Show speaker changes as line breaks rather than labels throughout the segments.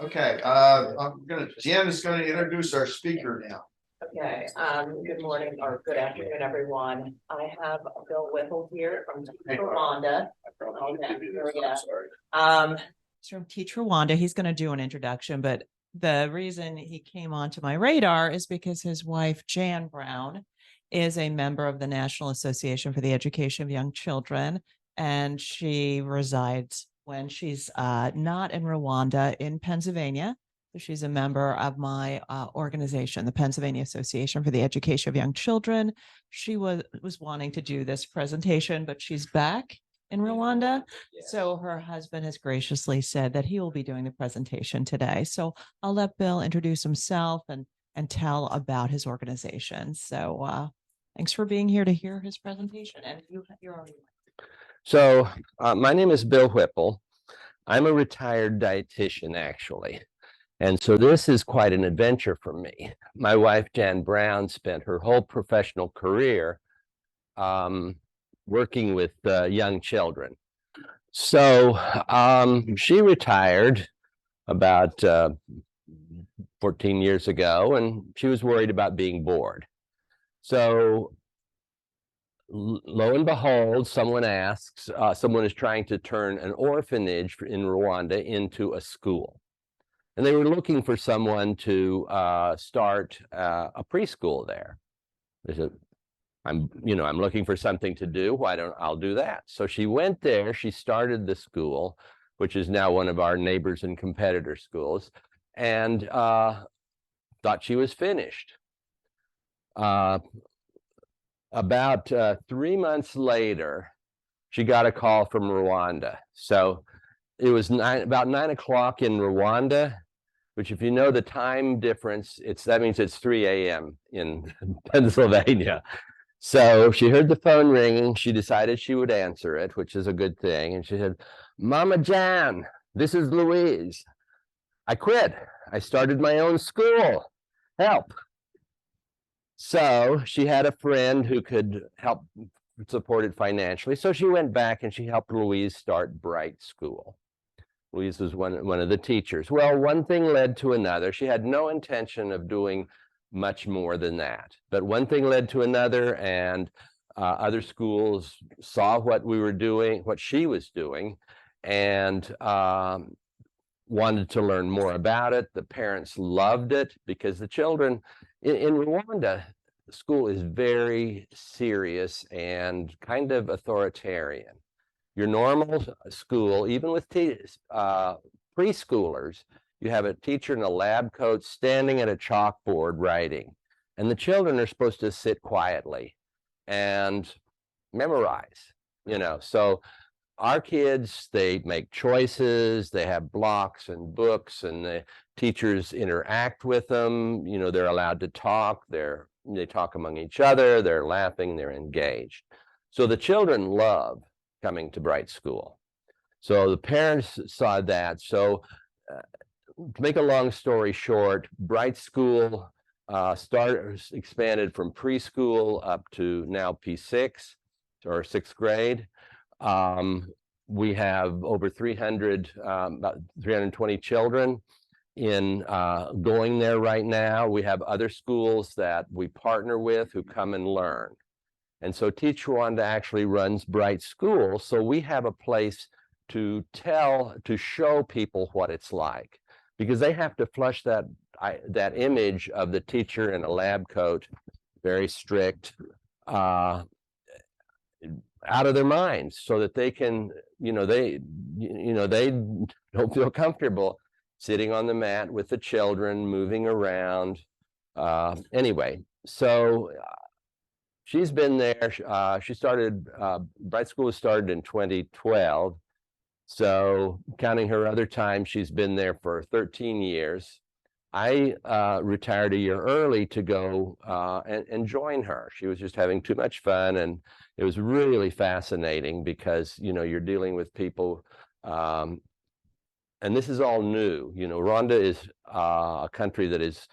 Okay, Jen is gonna introduce our speaker now.
Okay, good morning or good afternoon, everyone. I have Bill Whipple here from TEACH RWANDA.
From TEACH RWANDA. He's going to do an introduction, but the reason he came onto my radar is because his wife, Jan Brown, is a member of the National Association for the Education of Young Children, and she resides when she's not in Rwanda, in Pennsylvania. So she's a member of my organization, the Pennsylvania Association for the Education of Young Children. She was wanting to do this presentation, but she's back in Rwanda. Yes. So her husband has graciously said that he will be doing the presentation today. So I'll let Bill introduce himself and tell about his organization. So thanks for being here to hear his presentation. And you're already.
So my name is Bill Whipple. I'm a retired dietitian, actually. And so this is quite an adventure for me. My wife, Jan Brown, spent her whole professional career working with young children. So she retired about 14 years ago, and she was worried about being bored. So lo and behold, someone is trying to turn an orphanage in Rwanda into a school. And they were looking for someone to start a preschool there. They said, I'm looking for something to do. I'll do that. So she went there. She started the school, which is now one of our neighbors and competitor schools, and thought she was finished. About 3 months later, she got a call from Rwanda. So it was about 9 o'clock in Rwanda, which, if you know the time difference, that means it's 3 a.m. in Pennsylvania. So she heard the phone ringing. She decided she would answer it, which is a good thing. And she said, "Mama Jan, this is Louise. I quit. I started my own school. Help." So she had a friend who could help support it financially. So she went back and she helped Louise start Bright School. Louise was one of the teachers. Well, one thing led to another. She had no intention of doing much more than that. But one thing led to another, and other schools saw what we were doing, what she was doing, and wanted to learn more about it. The parents loved it because the children in Rwanda, school is very serious and kind of authoritarian. Your normal school, even with preschoolers, you have a teacher in a lab coat standing at a chalkboard writing, and the children are supposed to sit quietly and memorize, So our kids, they make choices, they have blocks and books, and the teachers interact with them. They're allowed to talk, they talk among each other, they're laughing, they're engaged. So the children love coming to Bright School. So the parents saw that. So to make a long story short, Bright School expanded from preschool up to now P6 or 6th grade. We have over 300, about 320 children going there right now. We have other schools that we partner with who come and learn. And so TEACH RWANDA actually runs Bright School. So we have a place to show people what it's like, because they have to flush that image of the teacher in a lab coat, very strict, out of their minds, so that they can, they don't feel comfortable sitting on the mat with the children, moving around. Anyway, so she's been there. She started, Bright School was started in 2012. So counting her other time, she's been there for 13 years. I retired a year early to go and join her. She was just having too much fun, and it was really fascinating because, you're dealing with people, and this is all new. Rwanda is a country that is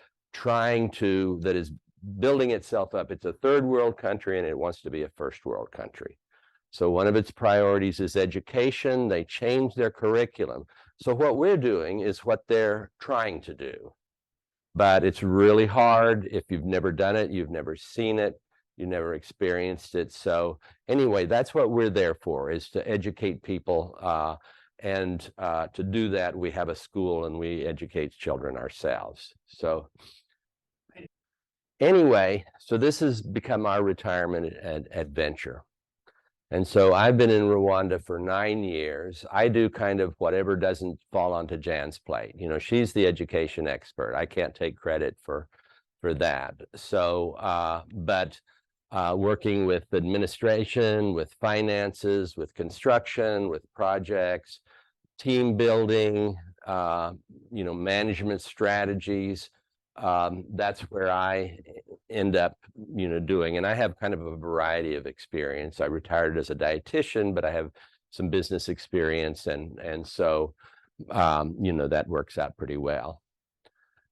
building itself up. It's a third world country, and it wants to be a first world country. So one of its priorities is education. They changed their curriculum. So what we're doing is what they're trying to do. But it's really hard. If you've never done it, you've never seen it, you never experienced it. So anyway, that's what we're there for, is to educate people. And to do that, we have a school and we educate children ourselves. So anyway, so this has become our retirement adventure. And so I've been in Rwanda for 9 years. I do kind of whatever doesn't fall onto Jan's plate. You know, she's the education expert. I can't take credit for that. So, but working with administration, with finances, with construction, with projects, team building, you know, management strategies. That's where I end up, you know, doing. And I have kind of a variety of experience. I retired as a dietitian, but I have some business experience. And so, you know, that works out pretty well.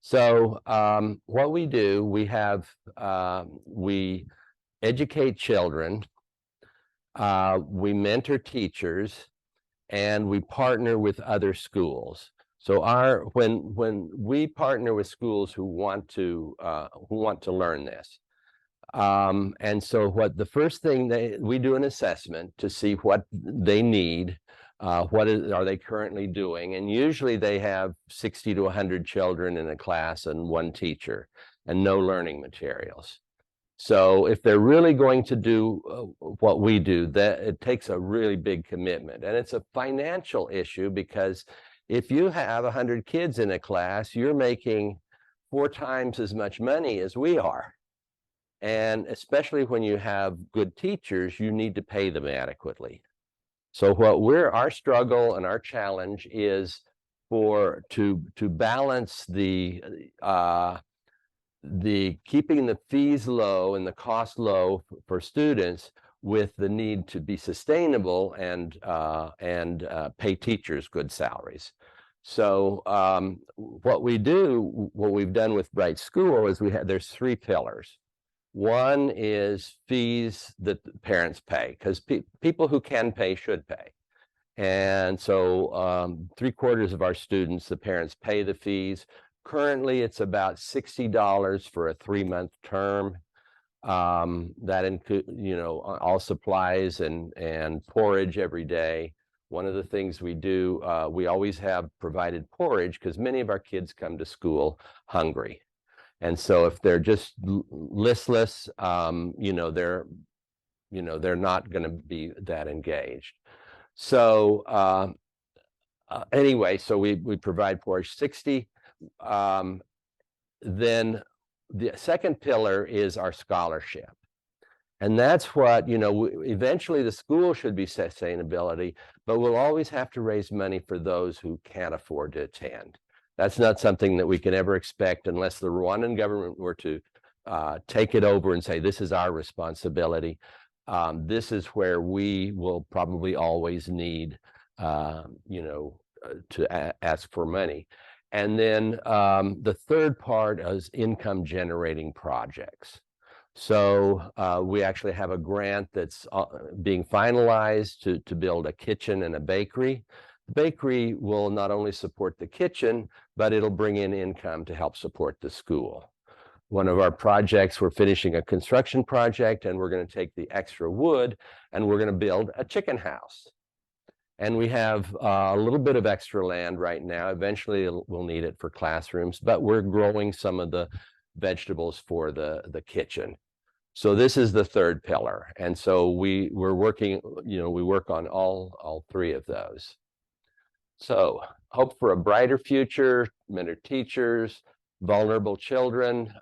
So what we do, we have, we educate children, we mentor teachers, and we partner with other schools. So when we partner with schools who want to learn this, and so what the first thing we do an assessment to see what they need, are they currently doing, and usually they have 60 to 100 children in a class and one teacher and no learning materials. So if they're really going to do what we do, that it takes a really big commitment, and it's a financial issue, because if you have 100 kids in a class, you're making 4 times as much money as we are. And especially when you have good teachers, you need to pay them adequately. So our struggle and our challenge is to balance the keeping the fees low and the cost low for students with the need to be sustainable and pay teachers good salaries. So what we've done with Bright School is there's 3 pillars. One is fees that parents pay, because people who can pay should pay. And so 3/4 of our students, the parents pay the fees. Currently, it's about $60 for a 3-month term. That includes, you know, all supplies and porridge every day. One of the things we do, we always have provided porridge, because many of our kids come to school hungry. And so if they're just listless, you know, they're not going to be that engaged. So anyway, so we provide porridge 60. Then the second pillar is our scholarship. And that's what, you know, eventually the school should be sustainability, but we'll always have to raise money for those who can't afford to attend. That's not something that we can ever expect unless the Rwandan government were to take it over and say, this is our responsibility. This is where we will probably always need, you know, to ask for money. And then the third part is income generating projects. So we actually have a grant that's being finalized to build a kitchen and a bakery. The bakery will not only support the kitchen, but it'll bring in income to help support the school. One of our projects, we're finishing a construction project, and we're going to take the extra wood and we're going to build a chicken house. And we have a little bit of extra land right now. Eventually we'll need it for classrooms, but we're growing some of the vegetables for the kitchen. So this is the third pillar. And so we're working, you know, we work on all 3 of those. So hope for a brighter future, mentor teachers, vulnerable children,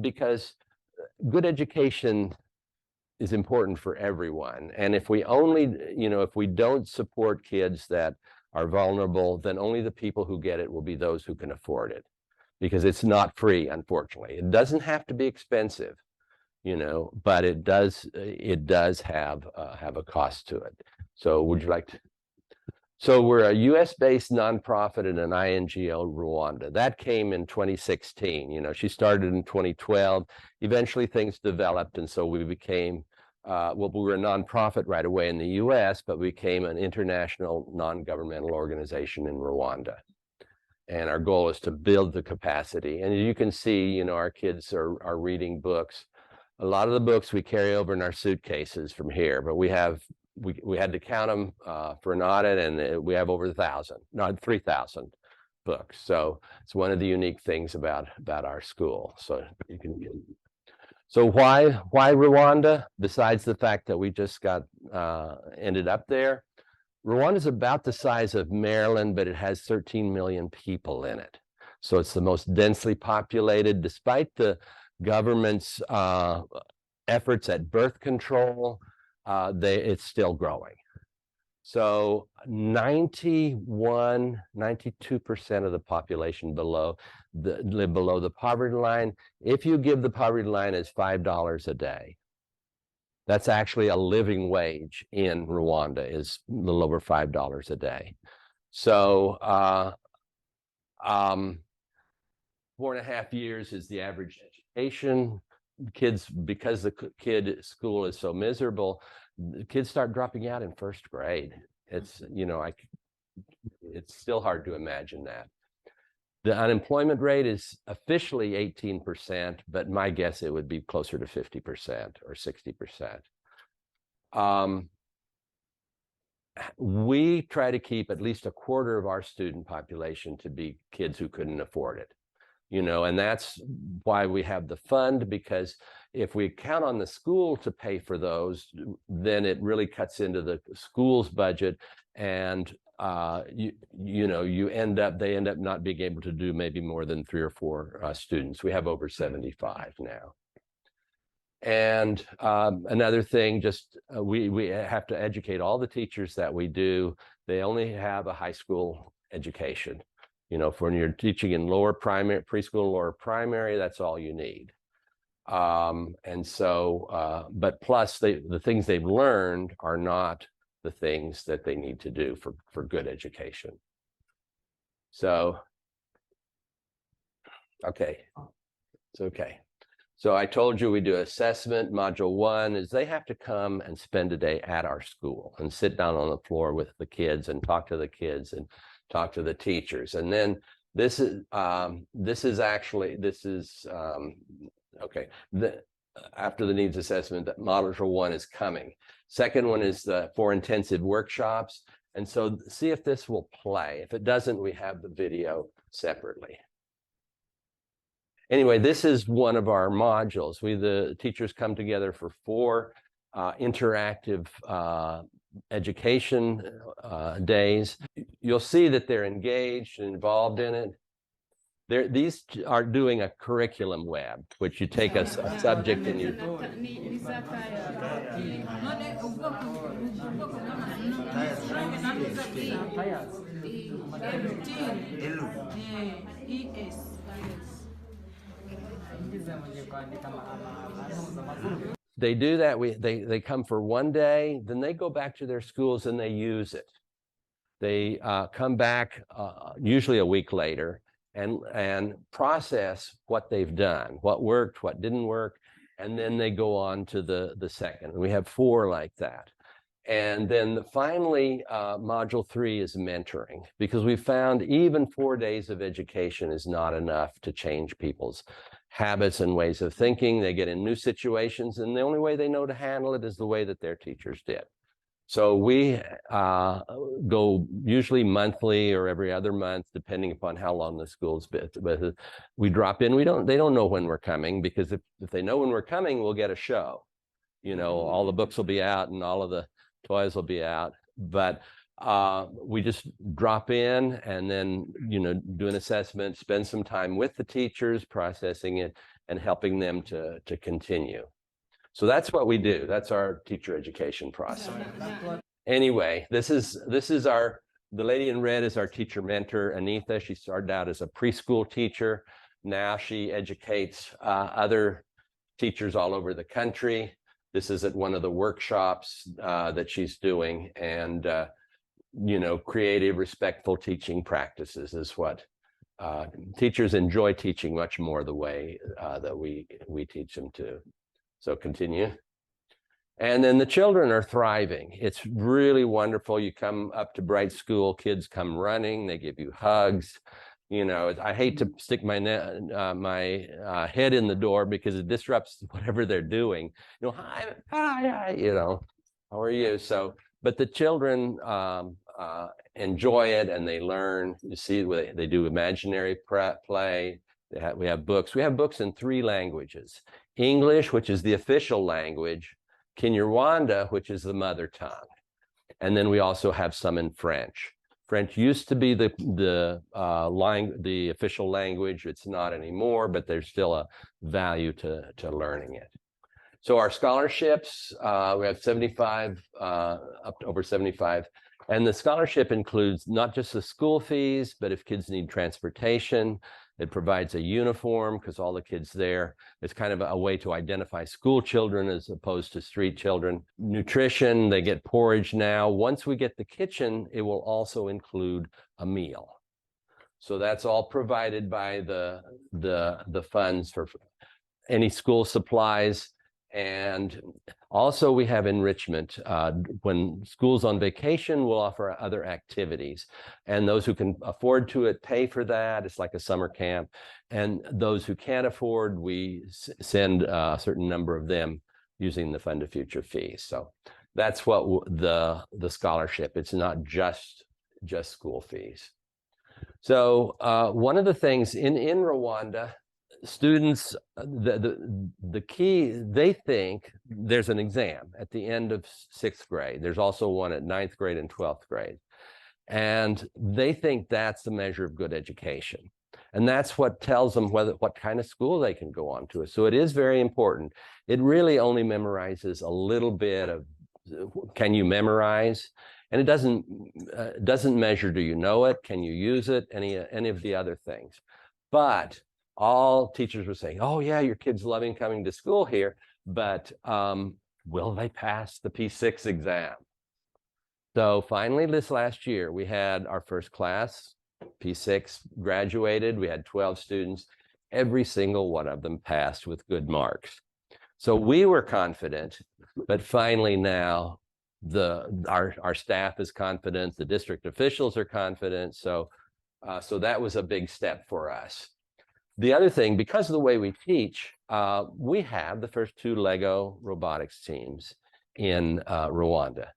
because good education is important for everyone. And if we only, you know, if we don't support kids that are vulnerable, then only the people who get it will be those who can afford it, because it's not free, unfortunately. It doesn't have to be expensive, you know, but it does have a cost to it. So would you like to? So we're a US-based nonprofit and an INGO Rwanda. That came in 2016. You know, she started in 2012. Eventually things developed, and so we became well, we were a nonprofit right away in the US, but we became an international non-governmental organization in Rwanda. And our goal is to build the capacity. And you can see, you know, our kids are reading books. A lot of the books we carry over in our suitcases from here, but we had to count them for an audit, and we have over 1,000, not 3,000 books. So it's one of the unique things about our school. So you can. So why Rwanda? Besides the fact that we just got ended up there, Rwanda is about the size of Maryland, but it has 13 million people in it. So it's the most densely populated, despite the government's efforts at birth control, it's still growing. So 92% of the population live below the poverty line. If you give the poverty line as $5 a day, that's actually a living wage in Rwanda, is a little over $5 a day. So 4.5 years is the average education. Kids, because the school is so miserable, the kids start dropping out in first grade. It's, you know, it's still hard to imagine that. The unemployment rate is officially 18%, but my guess it would be closer to 50% or 60%. We try to keep at least a quarter of our student population to be kids who couldn't afford it. You know, and that's why we have the fund, because if we count on the school to pay for those, then it really cuts into the school's budget, and they end up not being able to do maybe more than 3 or 4 students. We have over 75 now. And another thing, just we have to educate all the teachers that we do. They only have a high school education. You know, for when you're teaching in lower primary, preschool, lower primary, that's all you need. And so, but plus the things they've learned are not the things that they need to do for good education. So, okay, it's okay. So I told you we do assessment. Module 1 is they have to come and spend a day at our school and sit down on the floor with the kids and talk to the kids and talk to the teachers. And then this is after the needs assessment, that module 1 is coming. Second one is for intensive workshops. And so see if this will play. If it doesn't, we have the video separately. Anyway, this is one of our modules. The teachers come together for 4 interactive education days. You'll see that they're engaged and involved in it. These are doing a curriculum web, which you take a subject and you. They do that. They come for 1 day, then they go back to their schools and they use it. They come back usually a week later and process what they've done, what worked, what didn't work, and then they go on to the second. We have 4 like that. And then finally, module 3 is mentoring, because we found even 4 days of education is not enough to change people's habits and ways of thinking. They get in new situations, and the only way they know to handle it is the way that their teachers did. So we go usually monthly or every other month, depending upon how long the school's been. But we drop in. They don't know when we're coming, because if they know when we're coming, we'll get a show. You know, all the books will be out and all of the toys will be out. But we just drop in and then, you know, do an assessment, spend some time with the teachers, processing it and helping them to continue. So that's what we do. That's our teacher education process. Anyway, this is the lady in red is our teacher mentor, Anitha. She started out as a preschool teacher. Now she educates other teachers all over the country. This is at one of the workshops that she's doing, and you know, creative, respectful teaching practices is what teachers enjoy teaching much more the way that we teach them to. So continue. And then the children are thriving. It's really wonderful. You come up to Bright School, kids come running, they give you hugs. You know, I hate to stick my head in the door because it disrupts whatever they're doing. You know, hi, you know, how are you? So, but the children enjoy it and they learn. You see, they do imaginary play. We have books. We have books in 3 languages: English, which is the official language, Kinyarwanda, which is the mother tongue, and then we also have some in French. French used to be the official language. It's not anymore, but there's still a value to learning it. So our scholarships, we have 75, up to over 75. And the scholarship includes not just the school fees, but if kids need transportation, it provides a uniform because all the kids there, it's kind of a way to identify school children as opposed to street children. Nutrition, they get porridge now. Once we get the kitchen, it will also include a meal. So that's all provided by the funds for any school supplies. And also we have enrichment. When school's on vacation, we'll offer other activities. And those who can afford to pay for that. It's like a summer camp. And those who can't afford, we send a certain number of them using the Fund to Future fees. So that's what the scholarship. It's not just school fees. So one of the things in Rwanda, students, the key, they think there's an exam at the end of 6th grade. There's also one at 9th grade and 12th grade. And they think that's the measure of good education. And that's what tells them what kind of school they can go on to. So it is very important. It really only memorizes a little bit of, can you memorize? And it doesn't measure, do you know it? Can you use it? Any of the other things. But all teachers were saying, oh yeah, your kid's loving coming to school here, but will they pass the P6 exam? So finally this last year, we had our first class, P6 graduated, we had 12 students, every single one of them passed with good marks. So we were confident, but finally now our staff is confident, the district officials are confident, so that was a big step for us. The other thing, because of the way we teach, we have the first 2 Lego robotics teams in Rwanda.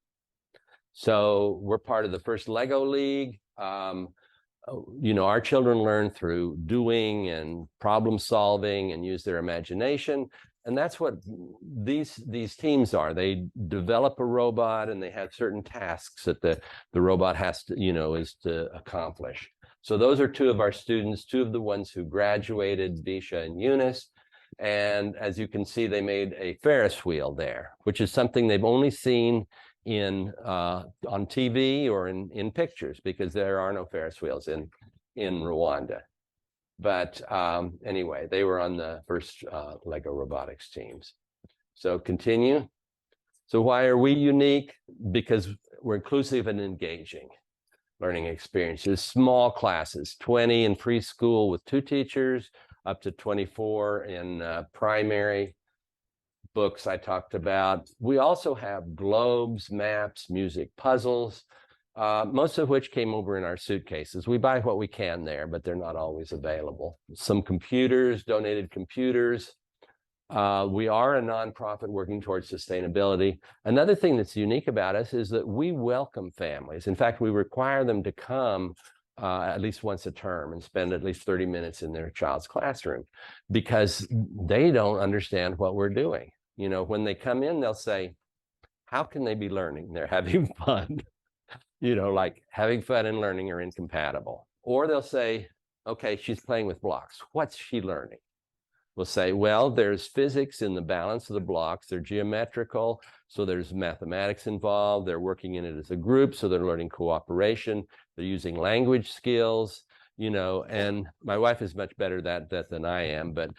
So we're part of the first Lego League. You know, our children learn through doing and problem solving and use their imagination. And that's what these teams are. They develop a robot and they have certain tasks that the robot has to, you know, is to accomplish. So those are 2 of our students, 2 of the ones who graduated, Bisha and Eunice. And as you can see, they made a Ferris wheel there, which is something they've only seen on TV or in pictures, because there are no Ferris wheels in Rwanda. But anyway, they were on the first Lego robotics teams. So continue. So why are we unique? Because we're inclusive and engaging learning experiences. Small classes, 20 in preschool with 2 teachers, up to 24 in primary. Books I talked about. We also have globes, maps, music, puzzles, most of which came over in our suitcases. We buy what we can there, but they're not always available. Some computers, donated computers. We are a nonprofit working towards sustainability. Another thing that's unique about us is that we welcome families. In fact, we require them to come at least once a term and spend at least 30 minutes in their child's classroom, because they don't understand what we're doing. You know, when they come in, they'll say, how can they be learning? They're having fun. You know, like having fun and learning are incompatible. Or they'll say, okay, she's playing with blocks. What's she learning? We'll say, well, there's physics in the balance of the blocks. They're geometrical, so there's mathematics involved. They're working in it as a group, so they're learning cooperation. They're using language skills, you know, and my wife is much better at that than I am, but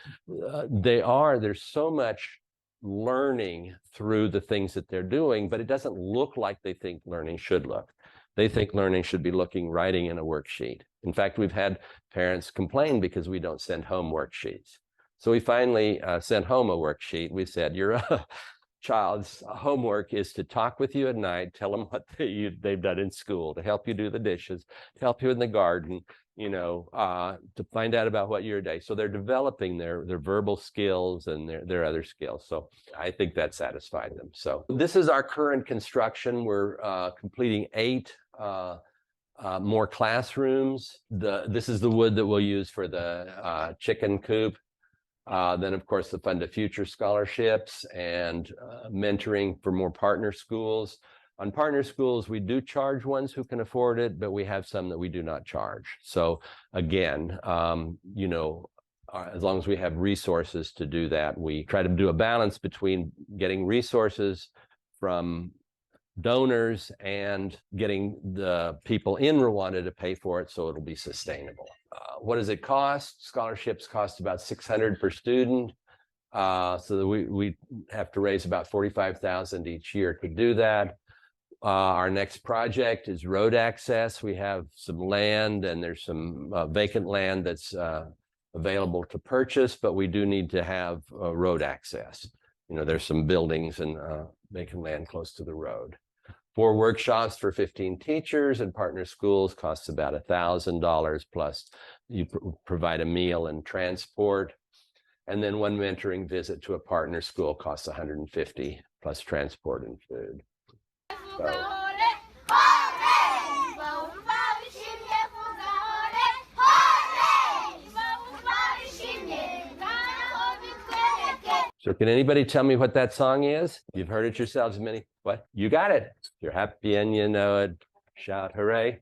there's so much learning through the things that they're doing, but it doesn't look like they think learning should look. They think learning should be writing in a worksheet. In fact, we've had parents complain because we don't send home worksheets. So we finally sent home a worksheet. We said, you're a child's homework is to talk with you at night, tell them what they've done in school, to help you do the dishes, to help you in the garden, you know, to find out about what your day. So they're developing their verbal skills and their other skills. So I think that satisfied them. So this is our current construction. We're completing 8 more classrooms. This is the wood that we'll use for the chicken coop. Then, of course, the Fund to Future scholarships and mentoring for more partner schools. On partner schools, we do charge ones who can afford it, but we have some that we do not charge. So again, you know, as long as we have resources to do that, we try to do a balance between getting resources from donors and getting the people in Rwanda to pay for it so it'll be sustainable. What does it cost? Scholarships cost about $600 per student. So that we have to raise about $45,000 each year to do that. Our next project is road access. We have some land and there's some vacant land that's available to purchase, but we do need to have road access. You know, there's some buildings and vacant land close to the road. 4 workshops for 15 teachers and partner schools costs about $1,000 plus you provide a meal and transport. And then 1 mentoring visit to a partner school costs $150 plus transport and food. So, so can anybody tell me what that song is? You've heard it yourselves many. What? You got it. You're happy and you know it. Shout hooray.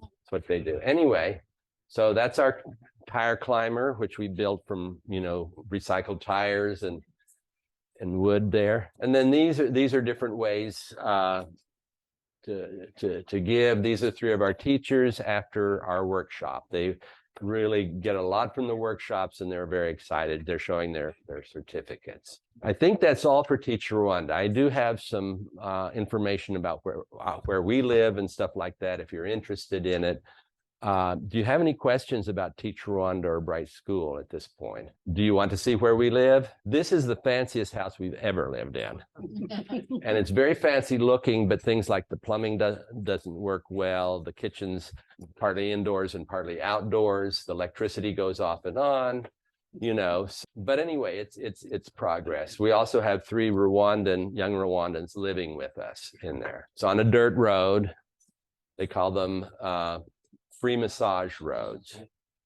That's what they do. Anyway, so that's our tire climber, which we built from, you know, recycled tires and wood there. And then these are different ways to give. These are 3 of our teachers after our workshop. They really get a lot from the workshops and they're very excited. They're showing their certificates. I think that's all for Teach Rwanda. I do have some information about where we live and stuff like that if you're interested in it. Do you have any questions about Teach Rwanda or Bright School at this point? Do you want to see where we live? This is the fanciest house we've ever lived in. And it's very fancy looking, but things like the plumbing doesn't work well. The kitchen's partly indoors and partly outdoors. The electricity goes off and on, you know. But anyway, it's progress. We also have 3 young Rwandans living with us in there. It's on a dirt road. They call them free massage roads.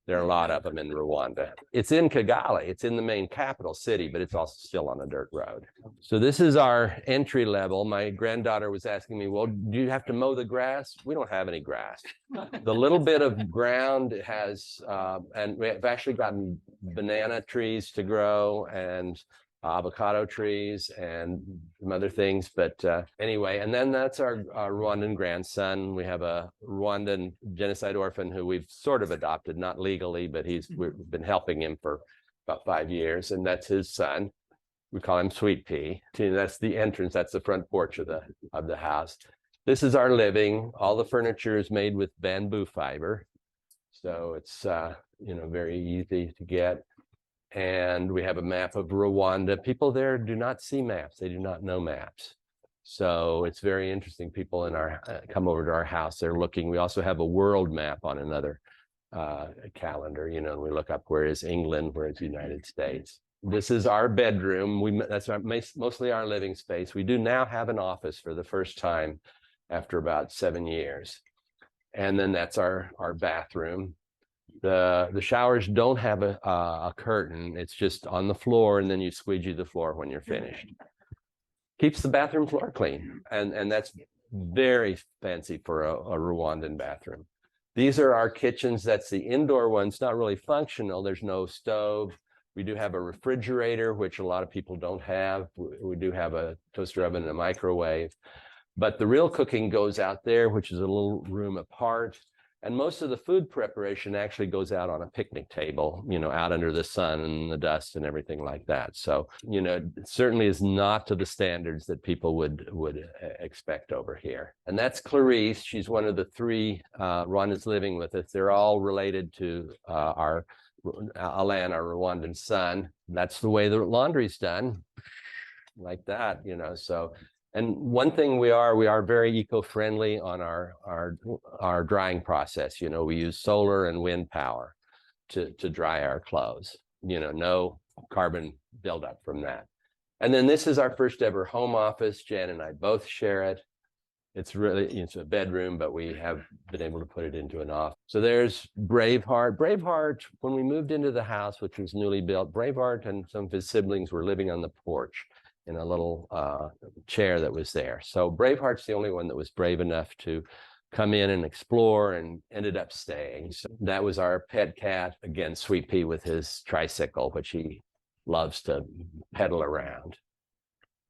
There are a lot of them in Rwanda. It's in Kigali. It's in the main capital city, but it's also still on a dirt road. So this is our entry level. My granddaughter was asking me, well, do you have to mow the grass? We don't have any grass. The little bit of ground has, and we've actually gotten banana trees to grow and avocado trees and some other things, but anyway, and then that's our Rwandan grandson. We have a Rwandan genocide orphan who we've sort of adopted, not legally, but we've been helping him for about 5 years, and that's his son. We call him Sweet Pea. That's the entrance. That's the front porch of the house. This is our living. All the furniture is made with bamboo fiber, so it's you know, very easy to get. And we have a map of Rwanda. People there do not see maps. They do not know maps. So it's very interesting. People in our come over to our house. They're looking. We also have a world map on another calendar. You know, and we look up where is England, where is the United States. This is our bedroom. That's mostly our living space. We do now have an office for the first time after about 7 years. And then that's our bathroom. The showers don't have a curtain. It's just on the floor, and then you squeegee the floor when you're finished. Keeps the bathroom floor clean, and that's very fancy for a Rwandan bathroom. These are our kitchens. That's the indoor one. It's not really functional. There's no stove. We do have a refrigerator, which a lot of people don't have. We do have a toaster oven and a microwave. But the real cooking goes out there, which is a little room apart. And most of the food preparation actually goes out on a picnic table, you know, out under the sun and the dust and everything like that. So, you know, it certainly is not to the standards that people would expect over here. And that's Clarice. She's one of the 3 Rwandans living with us. They're all related to our Alain, our Rwandan son. That's the way the laundry's done. like that, so. And one thing we are very eco-friendly on our drying process. We use solar and wind power to dry our clothes, no carbon buildup from that. And then this is our first ever home office. Jan and I both share it. It's a bedroom, but we have been able to put it into an office. So there's Braveheart. Braveheart, when we moved into the house, which was newly built, Braveheart and some of his siblings were living on the porch in a little chair that was there. So Braveheart's the only one that was brave enough to come in and explore and ended up staying. So that was our pet cat. Again, Sweet Pea with his tricycle, which he loves to pedal around.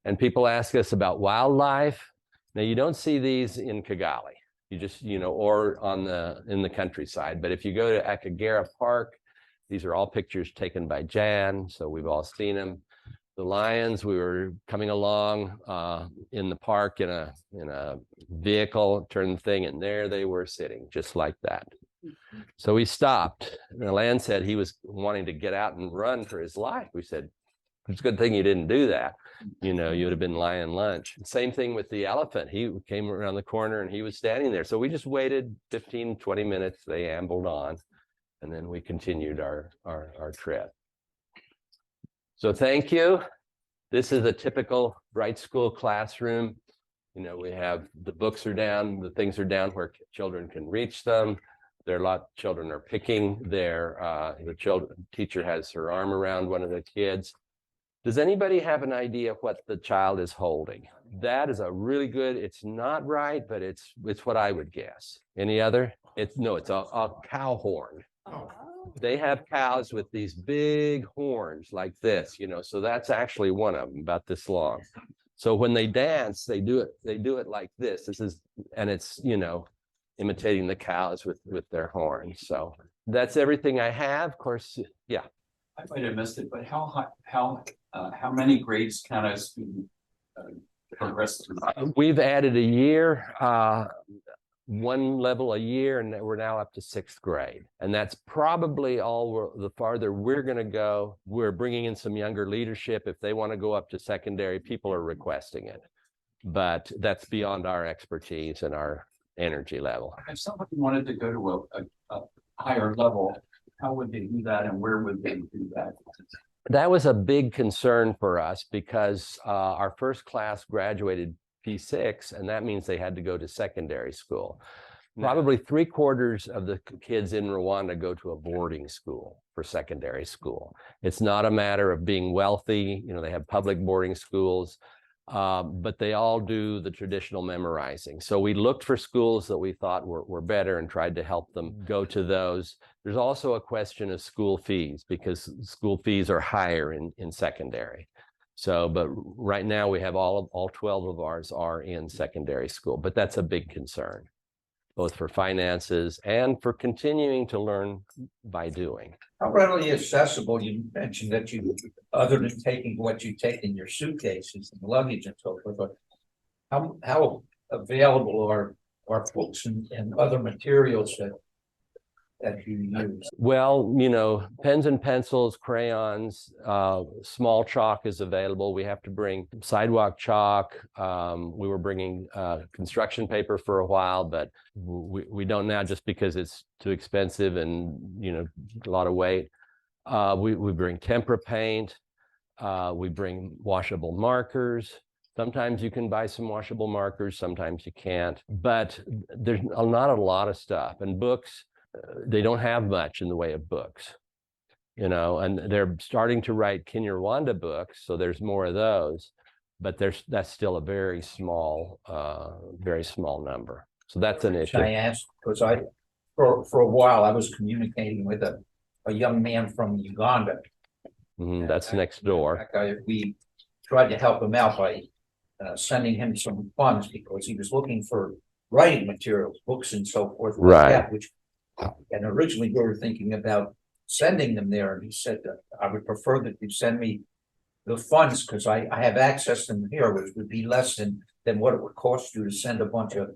And people ask us about wildlife. Now, you don't see these in Kigali. You just, or in the countryside. But if you go to Akagera Park, these are all pictures taken by Jan, so we've all seen them. The lions, we were coming along in the park in a vehicle, turned the thing, and there they were sitting, just like that. So we stopped. And Alan said he was wanting to get out and run for his life. We said, it's a good thing you didn't do that. You would have been lion lunch. Same thing with the elephant. He came around the corner and he was standing there. So we just waited 15, 20 minutes. They ambled on, and then we continued our trip. So thank you. This is a typical Bright School classroom. We have the books are down, the things are down where children can reach them. There are a lot of children are picking their, the teacher has her arm around one of the kids. Does anybody have an idea what the child is holding? That is a really good, it's not right, but it's what I would guess. Any other? It's a cow horn.
Oh.
They have cows with these big horns like this, so that's actually one of them, about this long. So when they dance, they do it like this. And it's, imitating the cows with their horns. So that's everything I have. Of course, yeah.
I might have missed it, but how many grades can a student progress through?
We've added a year, one level a year, and we're now up to 6th grade. And that's probably the farther we're going to go. We're bringing in some younger leadership. If they want to go up to secondary, people are requesting it. But that's beyond our expertise and our energy level.
If somebody wanted to go to a higher level, how would they do that, and where would they do that?
That was a big concern for us because our first class graduated P6, and that means they had to go to secondary school. Probably 3/4 of the kids in Rwanda go to a boarding school for secondary school. It's not a matter of being wealthy. They have public boarding schools, but they all do the traditional memorizing. So we looked for schools that we thought were better and tried to help them go to those. There's also a question of school fees because school fees are higher in secondary. So, but right now we have all 12 of ours are in secondary school, but that's a big concern, both for finances and for continuing to learn by doing.
How readily accessible, you mentioned that other than taking what you take in your suitcases and luggage and so forth, but how available are books and other materials that you use?
Well, pens and pencils, crayons, small chalk is available. We have to bring sidewalk chalk. We were bringing construction paper for a while, but we don't now just because it's too expensive and, a lot of weight. We bring tempera paint. We bring washable markers. Sometimes you can buy some washable markers, sometimes you can't, but there's not a lot of stuff. And books, they don't have much in the way of books, and they're starting to write Kinyarwanda books, so there's more of those, but that's still a very small number. So that's an issue.
I asked because for a while I was communicating with a young man from Uganda.
That's next door.
We tried to help him out by sending him some funds because he was looking for writing materials, books and so forth.
Right.
Like that, and originally we were thinking about sending them there, and he said that I would prefer that you send me the funds because I have access to them here, which would be less than what it would cost you to send a bunch of.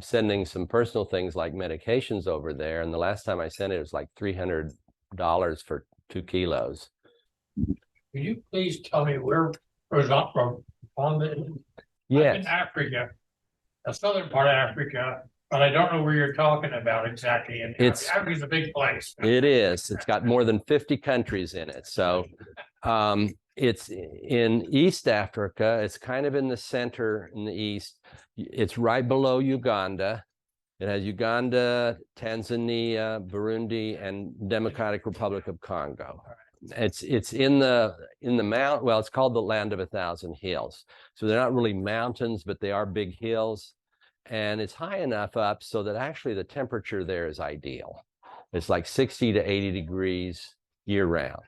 Sending some personal things like medications over there, and the last time I sent it was like $300 for 2 kilos.
Could you please tell me where goes up from on the, in
Yes,
Africa, the southern part of Africa, but I don't know where you're talking about exactly. And
It's-
Africa's a big place.
it is. It's got more than 50 countries in it. So it's in East Africa. It's kind of in the center in the east. It's right below Uganda. It has Uganda, Tanzania, Burundi, and Democratic Republic of Congo. It's in the mount. Well, it's called the land of 1,000 hills. So they're not really mountains, but they are big hills. And it's high enough up so that actually the temperature there is ideal. It's like 60 to 80 degrees year round.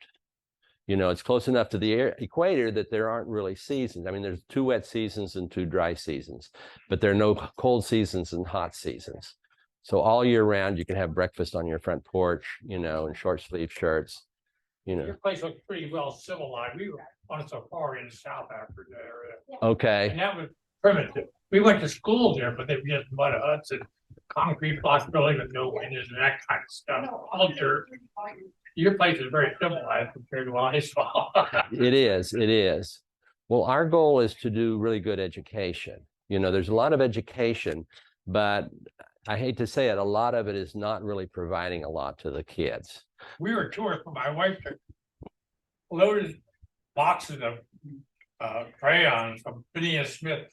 You know, it's close enough to the equator that there aren't really seasons. I mean, there's 2 wet seasons and 2 dry seasons, but there are no cold seasons and hot seasons. So all year round, you can have breakfast on your front porch, you know, in short sleeve shirts, you know.
Your place looks pretty well civilized. We were on a safari in South Africa area,
Okay.
and that was primitive. We went to school there, but they were just mud huts and concrete block building with no windows and that kind of stuff. All dirt. Your place is very civilized compared to what I saw.
It is. It is. Well, our goal is to do really good education. You know, there's a lot of education, but I hate to say it, a lot of it is not really providing a lot to the kids.
We were tourists, but my wife took loaded boxes of crayons from Phineas Smith,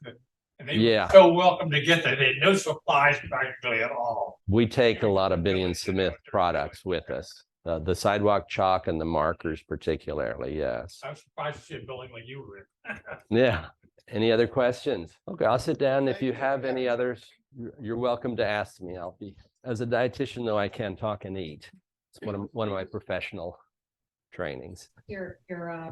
and they
Yeah.
were so welcome to get that. They had no supplies practically at all.
We take a lot of Binney and Smith products with us, the sidewalk chalk and the markers particularly, yes.
I was surprised to see a building like you were in.
Yeah. Any other questions? Okay, I'll sit down. If you have any others, you're welcome to ask me. I'll be, as a dietitian, though, I can talk and eat. It's one of my professional trainings.
Your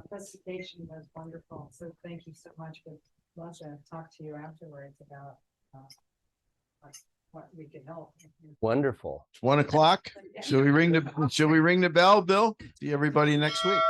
presentation was wonderful, so thank you so much. We'd love to talk to you afterwards about what we can help.
Wonderful.
It's 1 o'clock. Should we ring the bell, Bill? See everybody next week.